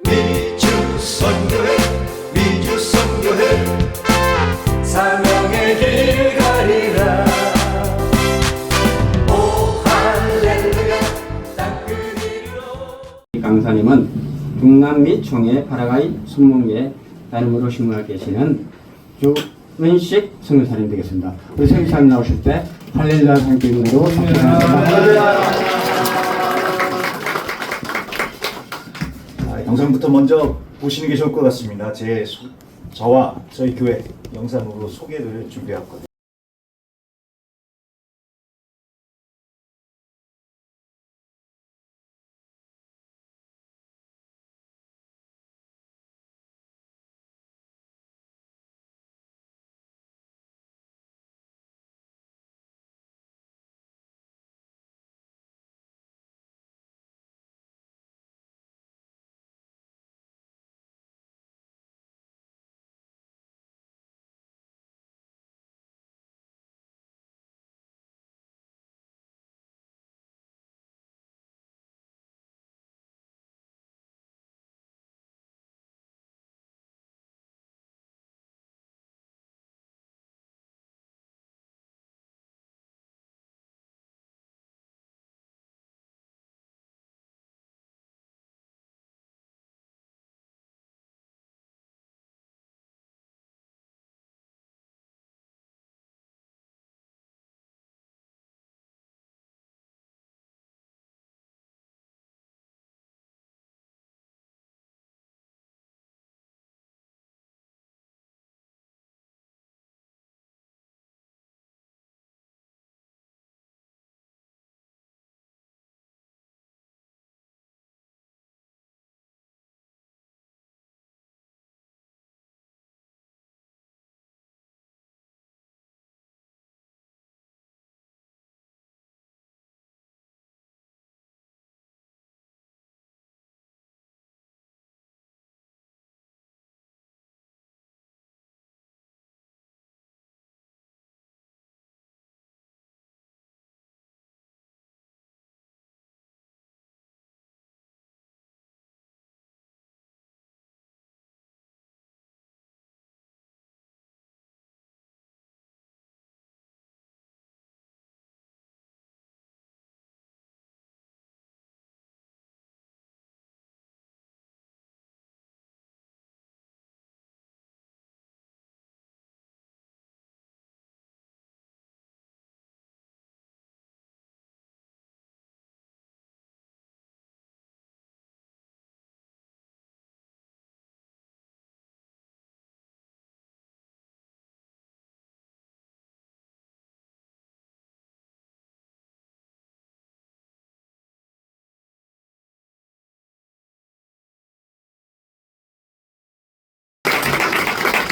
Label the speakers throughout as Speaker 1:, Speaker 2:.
Speaker 1: 미주 선교회 미주 선교회 사명의 길 가리라. 오 할렐루야 땅끝 이루어.
Speaker 2: 강사님은 중남 및 총회 파라과이 순문계 단임으로 신문하고 계시는 주은식 선교사님 되겠습니다. 우리 선교사님 나오실 때 할렐루야 함께으로 할렐루야.
Speaker 3: 영상부터 먼저 보시는 게 좋을 것 같습니다. 저와 저희 교회 영상으로 소개를 준비했거든요.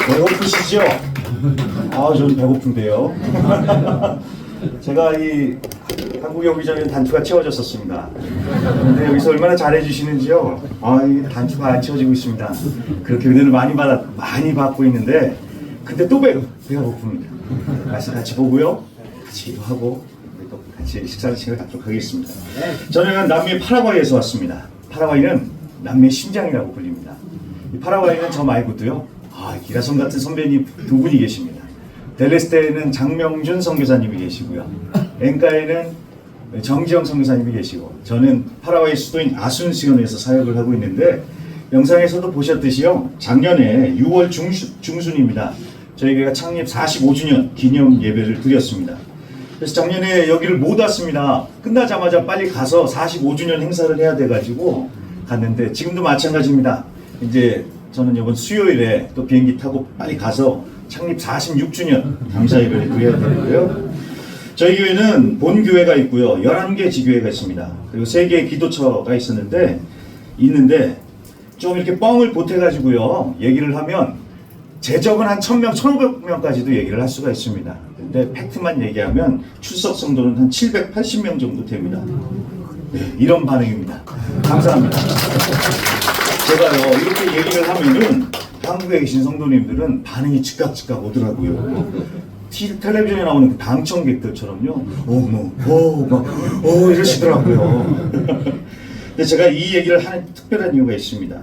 Speaker 3: 배고프시죠? 저는 배고픈데요. 제가 이 한국에 오기 전에는 단추가 채워졌었습니다. 근데 여기서 얼마나 잘해주시는지요? 이 단추가 안 채워지고 있습니다. 그렇게 은혜를 많이 받고 있는데, 근데 또 배가 고픕니다. 말씀 같이 보고요. 같이 기도하고, 또 같이 식사를 챙겨갖도록 하겠습니다. 저는 남미 파라과이에서 왔습니다. 파라과이는 남미의 심장이라고 불립니다. 이 파라과이는 저 말고도요. 기라성 같은 선배님 두 분이 계십니다. 델레스테에는 장명준 선교사님이 계시고요. 엔카에는 정지영 선교사님이 계시고, 저는 파라과이 수도인 아순시온에서 사역을 하고 있는데, 영상에서도 보셨듯이요, 작년에 6월 중순입니다. 저희 교회가 창립 45주년 기념 예배를 드렸습니다. 그래서 작년에 여기를 못 왔습니다. 끝나자마자 빨리 가서 45주년 행사를 해야 돼가지고 갔는데, 지금도 마찬가지입니다. 이제 저는 이번 수요일에 또 비행기 타고 빨리 가서 창립 46주년 감사 예배를 드려야 되고요. 저희 교회는 본교회가 있고요. 11개 지교회가 있습니다. 그리고 3개의 기도처가 있는데 좀 이렇게 뻥을 보태가지고요. 얘기를 하면 재적은 한 1000명, 1500명까지도 얘기를 할 수가 있습니다. 근데 팩트만 얘기하면 출석 성도는 한 780명 정도 됩니다. 네, 이런 반응입니다. 감사합니다. 제가요, 이렇게 얘기를 하면은 한국에 계신 성도님들은 반응이 즉각 오더라고요. 텔레비전에 나오는 그 방청객들처럼요. 이러시더라고요. 근데 제가 이 얘기를 하는 특별한 이유가 있습니다.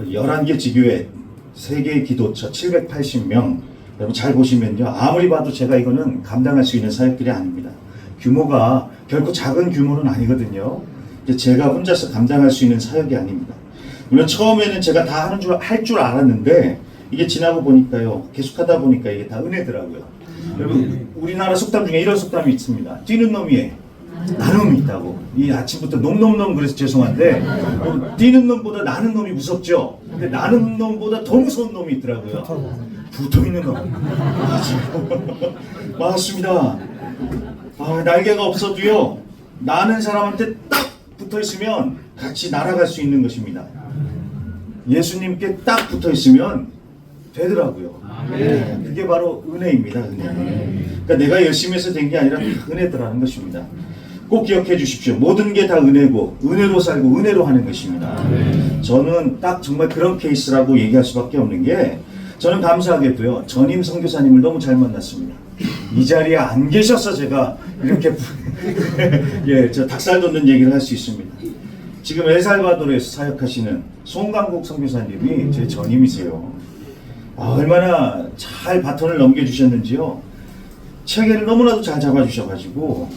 Speaker 3: 11개 지교회, 3개의 기도처, 780명. 여러분 잘 보시면요. 아무리 봐도 제가 이거는 감당할 수 있는 사역들이 아닙니다. 규모가 결코 작은 규모는 아니거든요. 제가 혼자서 감당할 수 있는 사역이 아닙니다. 물론 처음에는 제가 다 할 줄 알았는데 이게 지나고 보니까요. 계속하다 보니까 이게 다 은혜더라고요. 여러분 우리나라 속담 중에 이런 속담이 있습니다. 뛰는 놈이 나눔이 있다고. 이 아침부터 놈놈놈 그래서 죄송한데 뛰는 놈보다 나는 놈이 무섭죠. 근데 나는 놈보다 더 무서운 놈이 있더라고요. 붙어있는 놈. 맞습니다. 날개가 없어도요. 나는 사람한테 딱 붙어있으면 같이 날아갈 수 있는 것입니다. 예수님께 딱 붙어있으면 되더라고요. 그게 바로 은혜입니다. 은혜. 그러니까 내가 열심히 해서 된 게 아니라 은혜더라는 것입니다. 꼭 기억해 주십시오. 모든 게 다 은혜고 은혜로 살고 은혜로 하는 것입니다. 저는 딱 정말 그런 케이스라고 얘기할 수밖에 없는 게 저는 감사하게도요. 전임 선교사님을 너무 잘 만났습니다. 이 자리에 안 계셔서 제가 이렇게 예, 저 닭살 돋는 얘기를 할 수 있습니다. 지금 엘살바도르에서 사역하시는 송강국 선교사님이 제 전임이세요. 얼마나 잘 바톤을 넘겨주셨는지요. 체계를 너무나도 잘 잡아주셔가지고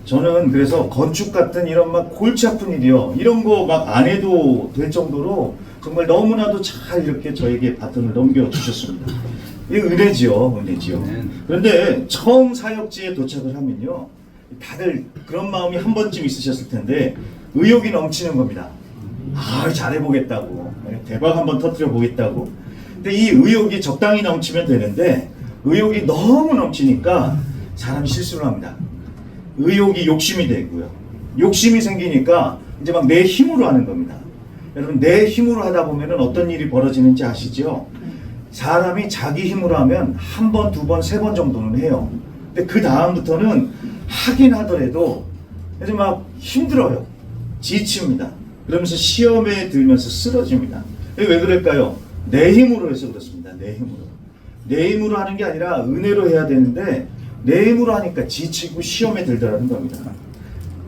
Speaker 3: 저는 그래서 건축 같은 이런 막 골치 아픈 일이요. 이런 거 막 안 해도 될 정도로 정말 너무나도 잘 이렇게 저에게 바톤을 넘겨주셨습니다. 이게 은혜지요. 은혜지요. 그런데 처음 사역지에 도착을 하면요. 다들 그런 마음이 한 번쯤 있으셨을 텐데 의욕이 넘치는 겁니다. 잘해보겠다고. 대박 한번 터뜨려 보겠다고. 근데 이 의욕이 적당히 넘치면 되는데 의욕이 너무 넘치니까 사람이 실수를 합니다. 의욕이 욕심이 되고요. 욕심이 생기니까 이제 막 내 힘으로 하는 겁니다. 여러분 내 힘으로 하다 보면 어떤 일이 벌어지는지 아시죠? 사람이 자기 힘으로 하면 한 번, 두 번, 세 번 정도는 해요. 근데 그 다음부터는 하긴 하더라도 이제 막 힘들어요. 지칩니다. 그러면서 시험에 들면서 쓰러집니다. 왜 그럴까요? 내 힘으로 해서 그렇습니다. 내 힘으로. 내 힘으로 하는 게 아니라 은혜로 해야 되는데 내 힘으로 하니까 지치고 시험에 들더라는 겁니다.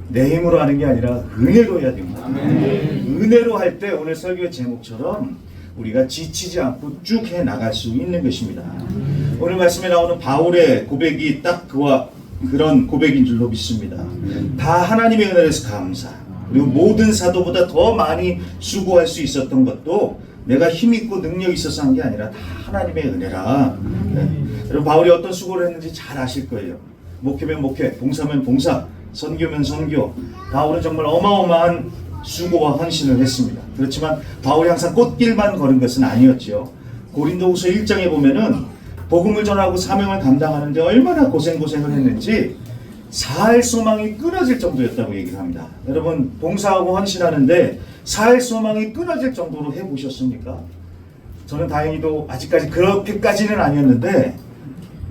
Speaker 3: 내 힘으로 하는 게 아니라 은혜로 해야 됩니다. 은혜로 할 때 오늘 설교의 제목처럼 우리가 지치지 않고 쭉 해 나갈 수 있는 것입니다. 오늘 말씀에 나오는 바울의 고백이 딱 그런 고백인 줄로 믿습니다. 다 하나님의 은혜에서 감사. 그리고 모든 사도보다 더 많이 수고할 수 있었던 것도 내가 힘있고 능력이 있어서 한 게 아니라 다 하나님의 은혜라. 여러분 바울이 어떤 수고를 했는지 잘 아실 거예요. 목회면 목회, 봉사면 봉사, 선교면 선교. 바울은 정말 어마어마한 수고와 헌신을 했습니다. 그렇지만 바울이 항상 꽃길만 걸은 것은 아니었죠. 고린도후서 1장에 보면은 복음을 전하고 사명을 감당하는데 얼마나 고생을 했는지 살 소망이 끊어질 정도였다고 얘기를 합니다. 여러분 봉사하고 헌신하는데 살 소망이 끊어질 정도로 해보셨습니까? 저는 다행히도 아직까지 그렇게까지는 아니었는데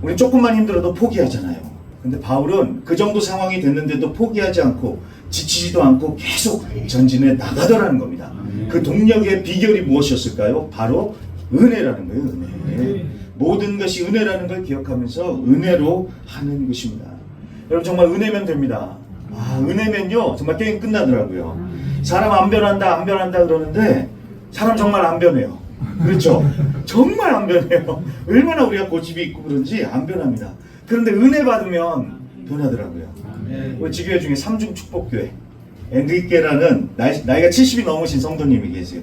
Speaker 3: 우리 조금만 힘들어도 포기하잖아요. 근데 바울은 그 정도 상황이 됐는데도 포기하지 않고 지치지도 않고 계속 전진해 나가더라는 겁니다. 그 동력의 비결이 무엇이었을까요? 바로 은혜라는 거예요. 은혜. 모든 것이 은혜라는 걸 기억하면서 은혜로 하는 것입니다. 여러분 정말 은혜면 됩니다. 은혜면요 정말 게임 끝나더라고요. 사람 안 변한다 그러는데 사람 정말 안 변해요. 그렇죠? 정말 안 변해요. 얼마나 우리가 고집이 있고 그런지 안 변합니다. 그런데 은혜 받으면 변하더라고요. 우리 지교회 중에 삼중 축복교회 엔리케라는 나이가 70이 넘으신 성도님이 계세요.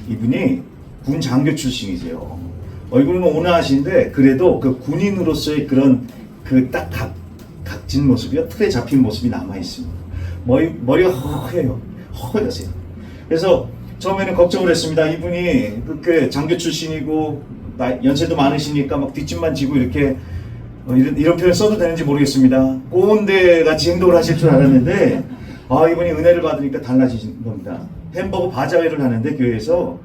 Speaker 3: 이분이 군 장교 출신이세요. 얼굴은 온화하신데 그래도 그 군인으로서의 그런 그 딱 각진 모습이요, 틀에 잡힌 모습이 남아 있습니다. 머리가 허여세요. 그래서 처음에는 걱정을 했습니다. 이분이 그렇게 장교 출신이고 연세도 많으시니까 막 뒷짐만 지고 이렇게 이런 표현 써도 되는지 모르겠습니다. 꼰대 같이 행동을 하실 줄 알았는데 이분이 은혜를 받으니까 달라지신 겁니다. 햄버거 바자회를 하는데 교회에서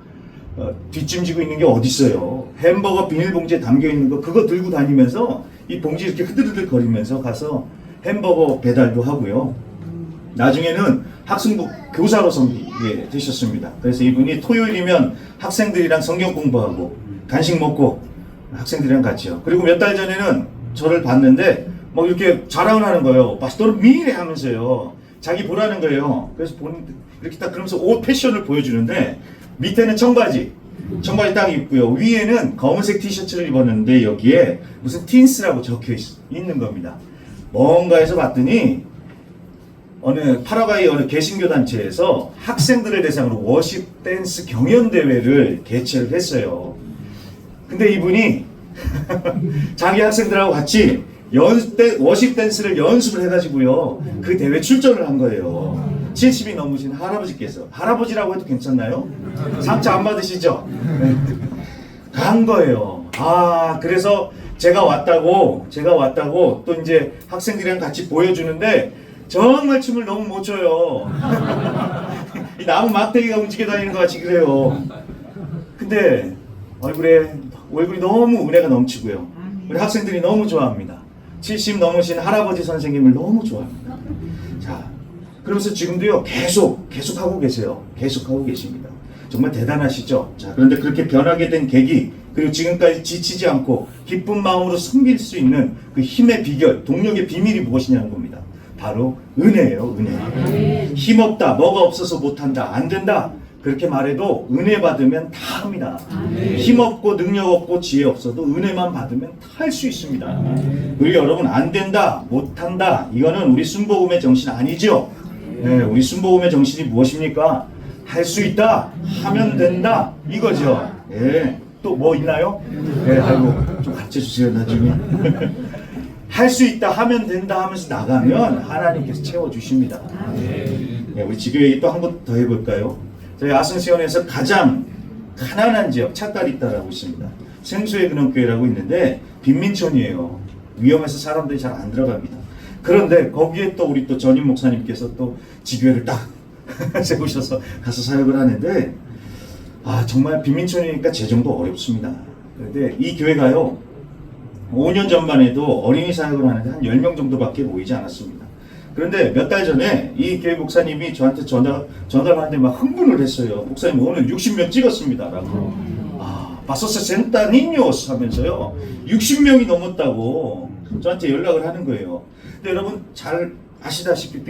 Speaker 3: 뒷짐 지고 있는 게 어디 있어요. 햄버거 비닐봉지에 담겨 있는 거 그거 들고 다니면서 이 봉지 이렇게 흐드르들 거리면서 가서 햄버거 배달도 하고요. 나중에는 학생부 교사로 선비게 되셨습니다. 그래서 이분이 토요일이면 학생들이랑 성경 공부하고 간식 먹고 학생들이랑 같이요. 그리고 몇 달 전에는 저를 봤는데 막 이렇게 자랑을 하는 거예요. 파스토르 미래 하면서요. 자기 보라는 거예요. 그래서 이렇게 딱 그러면서 옷 패션을 보여주는데 밑에는 청바지 딱 입고요. 위에는 검은색 티셔츠를 입었는데 여기에 무슨 틴스라고 적혀 있는 겁니다. 뭔가 해서 봤더니 어느 파라과이 어느 개신교 단체에서 학생들을 대상으로 워십 댄스 경연 대회를 개최를 했어요. 근데 이분이 자기 학생들하고 같이 워십 댄스를 연습을 해가지고요. 그 대회 출전을 한 거예요. 70이 넘으신 할아버지께서. 할아버지라고 해도 괜찮나요? 상처 안 받으시죠? 네. 간 거예요. 아, 그래서 제가 왔다고 또 이제 학생들이랑 같이 보여주는데 정말 춤을 너무 못 춰요. 이 나무 막대기가 움직여 다니는 것 같이 그래요. 근데 얼굴이 너무 은혜가 넘치고요. 우리 학생들이 너무 좋아합니다. 70 넘으신 할아버지 선생님을 너무 좋아합니다. 자, 그러면서 지금도요 계속 하고 계세요. 계속 하고 계십니다. 정말 대단하시죠? 자, 그런데 그렇게 변하게 된 계기, 그리고 지금까지 지치지 않고 기쁜 마음으로 섬길 수 있는 그 힘의 비결, 동력의 비밀이 무엇이냐는 겁니다. 바로 은혜예요, 은혜. 힘없다, 뭐가 없어서 못한다, 안 된다, 그렇게 말해도 은혜 받으면 다 합니다. 힘없고 능력 없고 지혜 없어도 은혜만 받으면 다 할 수 있습니다. 우리 여러분, 안 된다, 못한다, 이거는 우리 순복음의 정신 아니죠? 네, 우리 순복음의 정신이 무엇입니까? 할 수 있다, 하면 된다, 이거죠. 예. 또 뭐 있나요? 네, 아이고, 좀 가르쳐 주세요, 나중에. 할 수 있다, 하면 된다 하면서 나가면 하나님께서 채워주십니다. 네, 우리 지교회 또 한 번 더 해볼까요? 저희 아승시원에서 가장 가난한 지역, 차까리따라고 있습니다. 생수의 근원교회라고 있는데 빈민촌이에요. 위험해서 사람들이 잘 안 들어갑니다. 그런데 거기에 또 우리 또 전임 목사님께서 또 지교회를 딱 세우셔서 가서 사역을 하는데, 아, 정말 빈민촌이니까 재정도 어렵습니다. 그런데 이 교회가요 5년 전만 해도 어린이 사역을 하는데 한 10명 정도밖에 모이지 않았습니다. 그런데 몇 달 전에 이 교회 목사님이 저한테 전화를 하는데 막 흥분을 했어요. 목사님 오늘 60명 찍었습니다 라고. 아, 바소스 센타니뇨스 하면서요 60명이 넘었다고 저한테 연락을 하는 거예요. 근데 여러분 잘 아시다시피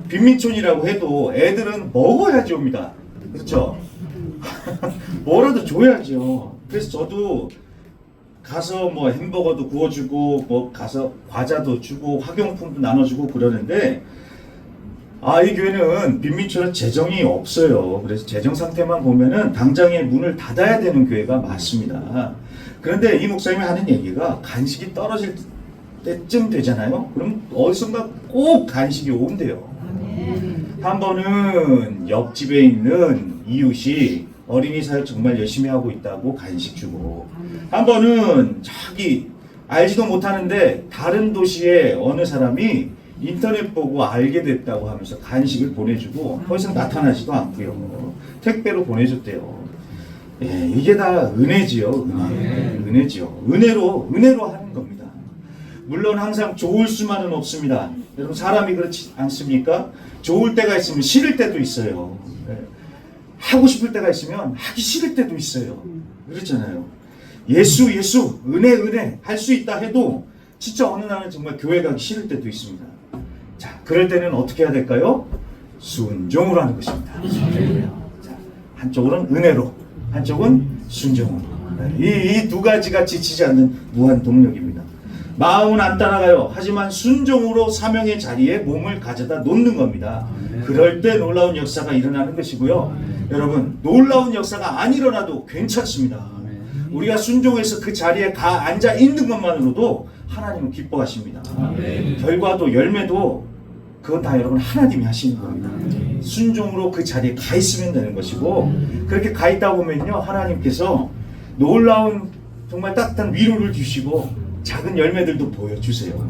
Speaker 3: 빈민촌이라고 해도 애들은 먹어야지 옵니다. 그렇죠? 뭐라도 줘야죠. 그래서 저도 가서 뭐 햄버거도 구워주고 뭐 가서 과자도 주고 학용품도 나눠주고 그러는데, 아, 이 교회는 빈민촌은 재정이 없어요. 그래서 재정 상태만 보면은 당장에 문을 닫아야 되는 교회가 많습니다. 그런데 이 목사님이 하는 얘기가 간식이 떨어질 때쯤 되잖아요. 그럼 어디선가 꼭 간식이 온대요. 한 번은 옆집에 있는 이웃이 어린이 사역 정말 열심히 하고 있다고 간식 주고, 한 번은 자기 알지도 못하는데 다른 도시에 어느 사람이 인터넷 보고 알게 됐다고 하면서 간식을 보내주고 더 이상 나타나지도 않고요. 택배로 보내줬대요. 예, 이게 다 은혜지요. 은혜지요. 은혜로 하는 겁니다. 물론 항상 좋을 수만은 없습니다. 여러분, 사람이 그렇지 않습니까? 좋을 때가 있으면 싫을 때도 있어요. 하고 싶을 때가 있으면 하기 싫을 때도 있어요. 그렇잖아요. 예수, 은혜 할 수 있다 해도 진짜 어느 날은 정말 교회 가기 싫을 때도 있습니다. 자, 그럴 때는 어떻게 해야 될까요? 순종으로 하는 것입니다. 자, 한쪽으로는 은혜로, 한쪽은 순종으로. 이 두 가지가 지치지 않는 무한 동력입니다. 마음은 안 따라가요. 하지만 순종으로 사명의 자리에 몸을 가져다 놓는 겁니다. 그럴 때 놀라운 역사가 일어나는 것이고요. 여러분, 놀라운 역사가 안 일어나도 괜찮습니다. 우리가 순종해서 그 자리에 가 앉아 있는 것만으로도 하나님은 기뻐하십니다. 결과도 열매도 그건 다 여러분 하나님이 하시는 겁니다. 순종으로 그 자리에 가 있으면 되는 것이고, 그렇게 가 있다 보면요 하나님께서 놀라운 정말 따뜻한 위로를 주시고 작은 열매들도 보여주세요.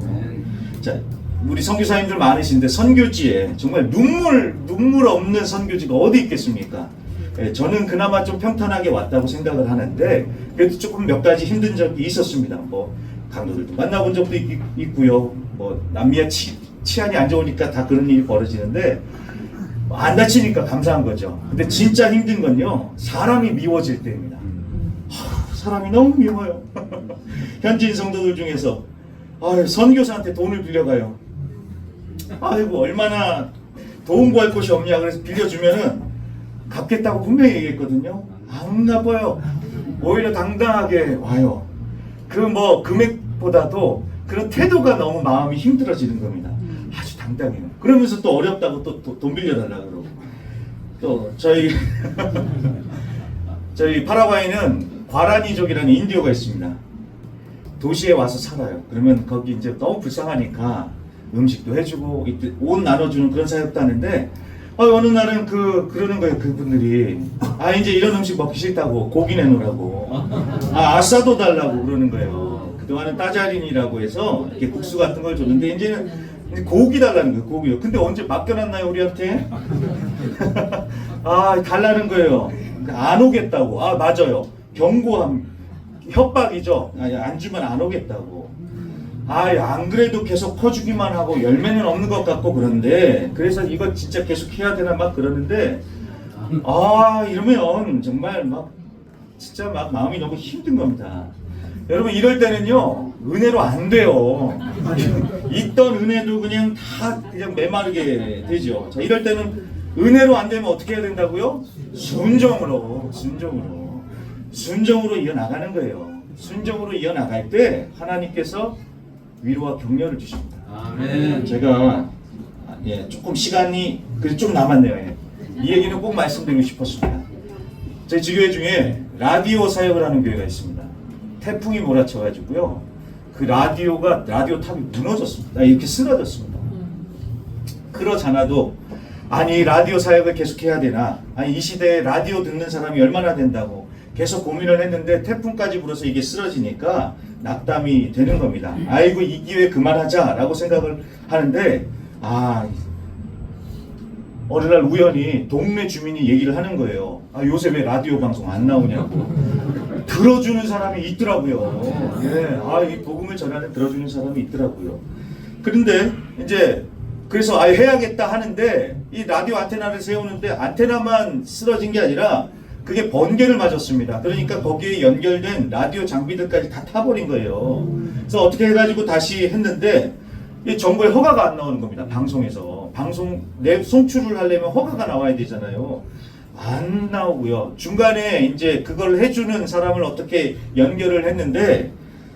Speaker 3: 자, 우리 선교사님들 많으신데 선교지에 정말 눈물 없는 선교지가 어디 있겠습니까? 예, 저는 그나마 좀 평탄하게 왔다고 생각을 하는데 그래도 조금 몇 가지 힘든 적이 있었습니다. 뭐 강도들도 만나본 적도 있고요. 뭐 남미아 치안이 안 좋으니까 다 그런 일이 벌어지는데 안 다치니까 감사한 거죠. 근데 진짜 힘든 건요 사람이 미워질 때입니다. 사람이 너무 미워요. 현지인 성도들 중에서 선교사한테 돈을 빌려가요. 아이고 얼마나 도움 구할 곳이 없냐 그래서 빌려주면은 갚겠다고 분명히 얘기했거든요. 안 갚아요. 오히려 당당하게 와요. 그 뭐 금액보다도 그런 태도가 너무 마음이 힘들어지는 겁니다. 아주 당당해요. 그러면서 또 어렵다고 또 돈 빌려달라 그러고. 또 저희 저희 파라과이는 과라니족이라는 인디오가 있습니다. 도시에 와서 살아요. 그러면 거기 이제 너무 불쌍하니까 음식도 해주고 옷 나눠주는 그런 사역도 하는데 어느 날은 그러는 거예요. 그분들이 이제 이런 음식 먹기 싫다고 고기 내놓으라고 아싸도 달라고 그러는 거예요. 그동안은 따자린이라고 해서 이렇게 국수 같은 걸 줬는데 이제는 고기 달라는 거예요. 고기요. 근데 언제 맡겨놨나요 우리한테? 달라는 거예요. 안 오겠다고. 맞아요. 경고함 협박이죠. 안 주면 안 오겠다고. 안 그래도 계속 퍼주기만 하고 열매는 없는 것 같고 그런데 그래서 이거 진짜 계속 해야 되나 막 그러는데 이러면 정말 막 진짜 막 마음이 너무 힘든 겁니다. 여러분 이럴 때는요 은혜로 안 돼요. 있던 은혜도 그냥 다 그냥 메마르게 되죠. 자 이럴 때는 은혜로 안 되면 어떻게 해야 된다고요? 순종으로 이어나가는 거예요. 순종으로 이어나갈 때 하나님께서 위로와 격려를 주십니다.
Speaker 2: 아멘.
Speaker 3: 제가 조금 시간이 그래도 좀 남았네요. 이 얘기는 꼭 말씀드리고 싶었습니다. 저희 지교회 중에 라디오 사역을 하는 교회가 있습니다. 태풍이 몰아쳐가지고요. 그 라디오 탑이 무너졌습니다. 이렇게 쓰러졌습니다. 그러잖아도 라디오 사역을 계속해야 되나? 이 시대에 라디오 듣는 사람이 얼마나 된다고 계속 고민을 했는데 태풍까지 불어서 이게 쓰러지니까 낙담이 되는 겁니다. 아이고 이 기회에 그만하자라고 생각을 하는데 어느 날 우연히 동네 주민이 얘기를 하는 거예요. 요새 왜 라디오 방송 안 나오냐고. 들어주는 사람이 있더라고요. 이 복음을 전하는 들어주는 사람이 있더라고요. 그런데 이제 그래서 해야겠다 하는데 이 라디오 안테나를 세우는데 안테나만 쓰러진 게 아니라 그게 번개를 맞았습니다. 그러니까 거기에 연결된 라디오 장비들까지 다 타버린 거예요. 그래서 어떻게 해가지고 다시 했는데 이 정부의 허가가 안 나오는 겁니다. 방송에서 방송 송출을 하려면 허가가 나와야 되잖아요. 안 나오고요. 중간에 이제 그걸 해주는 사람을 어떻게 연결을 했는데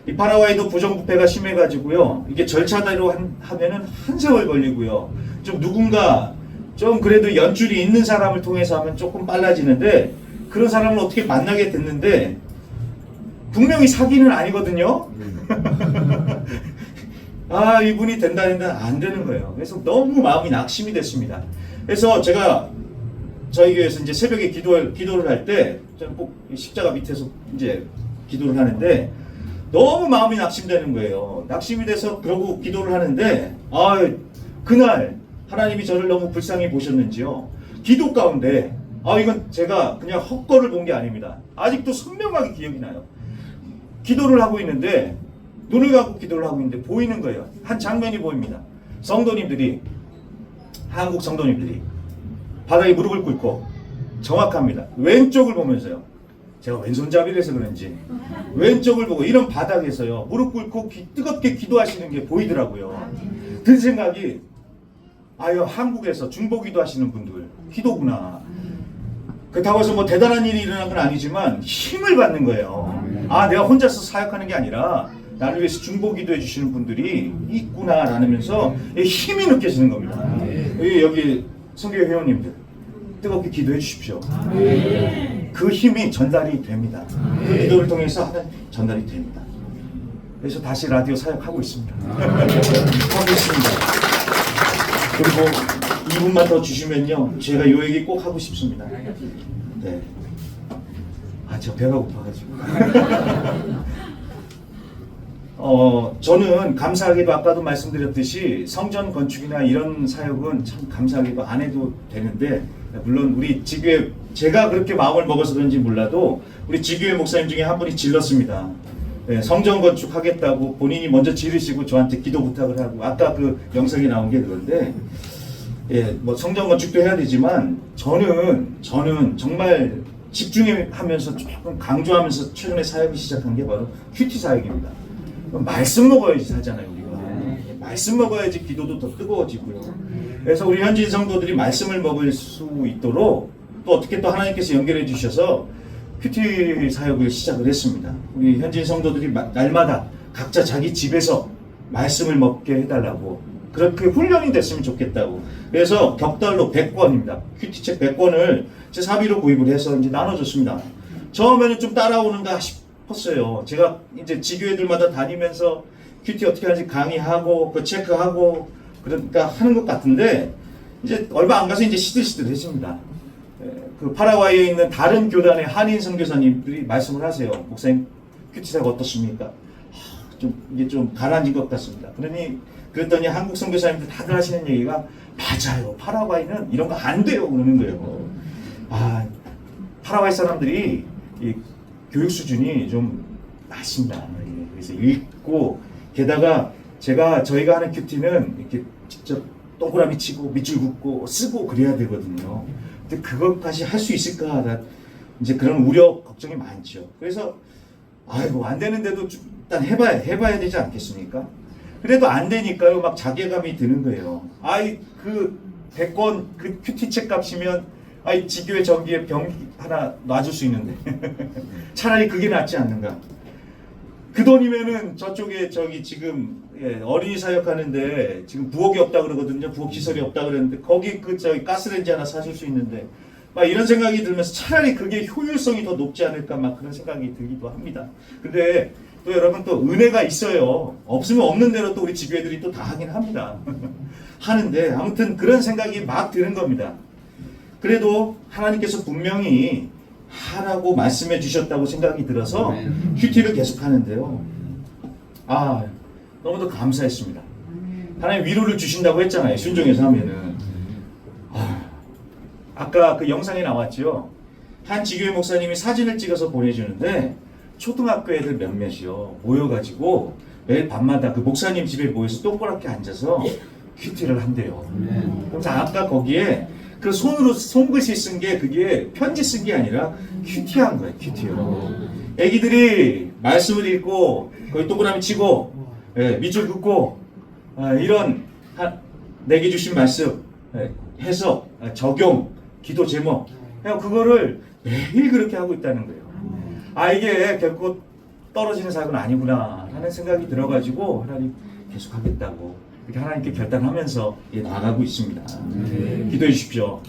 Speaker 3: 이 파라과이도 부정부패가 심해가지고요. 이게 절차대로 하면은 한 세월 걸리고요. 좀 누군가 좀 그래도 연줄이 있는 사람을 통해서 하면 조금 빨라지는데 그런 사람을 어떻게 만나게 됐는데 분명히 사기는 아니거든요. 이분이 된다 안 되는 거예요. 그래서 너무 마음이 낙심이 됐습니다. 그래서 제가 저희 교회에서 이제 새벽에 기도를 할 때 저는 꼭 십자가 밑에서 이제 기도를 하는데 너무 마음이 낙심되는 거예요. 낙심이 돼서 그러고 기도를 하는데 그날 하나님이 저를 너무 불쌍히 보셨는지요. 기도 가운데 이건 제가 그냥 헛거를 본 게 아닙니다. 아직도 선명하게 기억이 나요. 기도를 하고 있는데 눈을 감고 기도를 하고 있는데 보이는 거예요. 한 장면이 보입니다. 한국 성도님들이 바닥에 무릎을 꿇고 정확합니다. 왼쪽을 보면서요. 제가 왼손잡이를 해서 그런지 왼쪽을 보고 이런 바닥에서요. 무릎 꿇고 뜨겁게 기도하시는 게 보이더라고요. 든 생각이 한국에서 중보기도 하시는 분들 기도구나. 그렇다고 해서 뭐 대단한 일이 일어난 건 아니지만 힘을 받는 거예요. 내가 혼자서 사역하는 게 아니라 나를 위해서 중보기도 해주시는 분들이 있구나 라면서 힘이 느껴지는 겁니다. 여기 성교회 회원님들 뜨겁게 기도해 주십시오. 그 힘이 전달이 됩니다. 그 기도를 통해서 전달이 됩니다. 그래서 다시 라디오 사역하고 있습니다. 하고 있습니다. 그리고 2분만 더 주시면요. 제가 요 얘기 꼭 하고 싶습니다. 네. 저 배가 고파가지고. 저는 감사하게도 아까도 말씀드렸듯이 성전 건축이나 이런 사역은 참 감사하게도 안 해도 되는데 물론 우리 지교회 제가 그렇게 마음을 먹어서 그런지 몰라도 우리 지교회 목사님 중에 한 분이 질렀습니다. 성전 건축하겠다고 본인이 먼저 지르시고 저한테 기도 부탁을 하고 아까 그 영상이 나온 게 그런데 뭐 성전 건축도 해야 되지만 저는 정말 집중하면서 조금 강조하면서 최근에 사역이 시작한 게 바로 큐티 사역입니다. 말씀 먹어야지 사잖아요 우리가. 말씀 먹어야지 기도도 더 뜨거워지고요. 그래서 우리 현지인 성도들이 말씀을 먹을 수 있도록 또 어떻게 또 하나님께서 연결해 주셔서 큐티 사역을 시작을 했습니다. 우리 현진 성도들이 날마다 각자 자기 집에서 말씀을 먹게 해달라고, 그렇게 훈련이 됐으면 좋겠다고. 그래서 격달로 100권입니다. 큐티책 100권을 제 사비로 구입을 해서 이제 나눠줬습니다. 처음에는 좀 따라오는가 싶었어요. 제가 이제 지교회들마다 다니면서 큐티 어떻게 하는지 강의하고 그 체크하고 그러니까 하는 것 같은데, 이제 얼마 안 가서 이제 시들시들해집니다. 그 파라과이에 있는 다른 교단의 한인 선교사님들이 말씀을 하세요. 목사님, 큐티 사역 어떻습니까? 이게 좀 가라앉은 것 같습니다. 그랬더니 한국 선교사님들 다들 하시는 얘기가, 맞아요, 파라과이는 이런 거 안 돼요, 그러는 거예요. 파라과이 사람들이 이 교육 수준이 좀 낮습니다. 그래서 읽고, 게다가 저희가 하는 큐티는 이렇게 직접 동그라미 치고 밑줄 긋고 쓰고 그래야 되거든요. 근데 그것까지 할 수 있을까? 이제 그런 우려, 걱정이 많죠. 그래서 아이고, 안 되는데도 일단 해봐야 되지 않겠습니까? 그래도 안 되니까요, 막 자괴감이 드는 거예요. 그 100권 그 큐티책 값이면 지교회 정기에 병 하나 놔줄 수 있는데 차라리 그게 낫지 않는가? 그 돈이면은 저쪽에 지금 어린이 사역하는데 지금 부엌이 없다 그러거든요. 부엌 시설이 없다 그랬는데 거기 가스레인지 하나 사줄 수 있는데, 막 이런 생각이 들면서 차라리 그게 효율성이 더 높지 않을까, 막 그런 생각이 들기도 합니다. 근데 또 여러분, 또 은혜가 있어요. 없으면 없는 대로 또 우리 지교회들이 또 다 하긴 합니다. 하는데 아무튼 그런 생각이 막 드는 겁니다. 그래도 하나님께서 분명히 하라고 말씀해 주셨다고 생각이 들어서 큐티를 계속 하는데요. 너무도 감사했습니다. 하나님 위로를 주신다고 했잖아요. 순종해서 하면은. 아까 그 영상에 나왔죠. 한 지교회 목사님이 사진을 찍어서 보내주는데, 초등학교 애들 몇몇이요 모여가지고 매일 밤마다 그 목사님 집에 모여서 동그랗게 앉아서 큐티를 한대요. 그래서 아까 거기에 그 손글씨 쓴 게, 그게 편지 쓴 게 아니라 큐티한 거예요. 큐티요. 애기들이 말씀을 읽고 거기 동그라미 치고 밑줄 긋고 이런 내게 주신 말씀 해석, 적용, 기도 제목, 그거를 매일 그렇게 하고 있다는 거예요. 이게 결코 떨어지는 사역은 아니구나 하는 생각이 들어가지고 하나님 계속 하겠다고 이렇게 하나님께 결단하면서 나아가고 있습니다. 기도해 주십시오.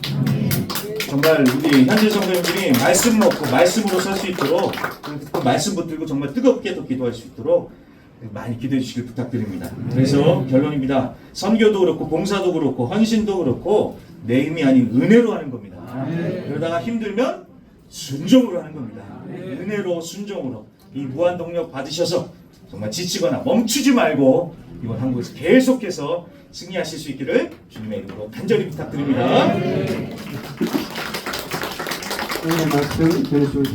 Speaker 3: 정말 우리 현지 성도님들이 말씀 먹고 말씀으로 설 수 있도록, 그 말씀 붙들고 정말 뜨겁게 또 기도할 수 있도록 많이 기도해 주시길 부탁드립니다. 그래서 결론입니다. 선교도 그렇고 봉사도 그렇고 헌신도 그렇고 내 힘이 아닌 은혜로 하는 겁니다. 그러다가 힘들면 순종으로 하는 겁니다. 은혜로, 순종으로 이 무한 동력 받으셔서 정말 지치거나 멈추지 말고 이번 한국에서 계속해서 승리하실 수 있기를 주님의 이름으로 간절히 부탁드립니다.
Speaker 2: 오늘 말씀 전해주신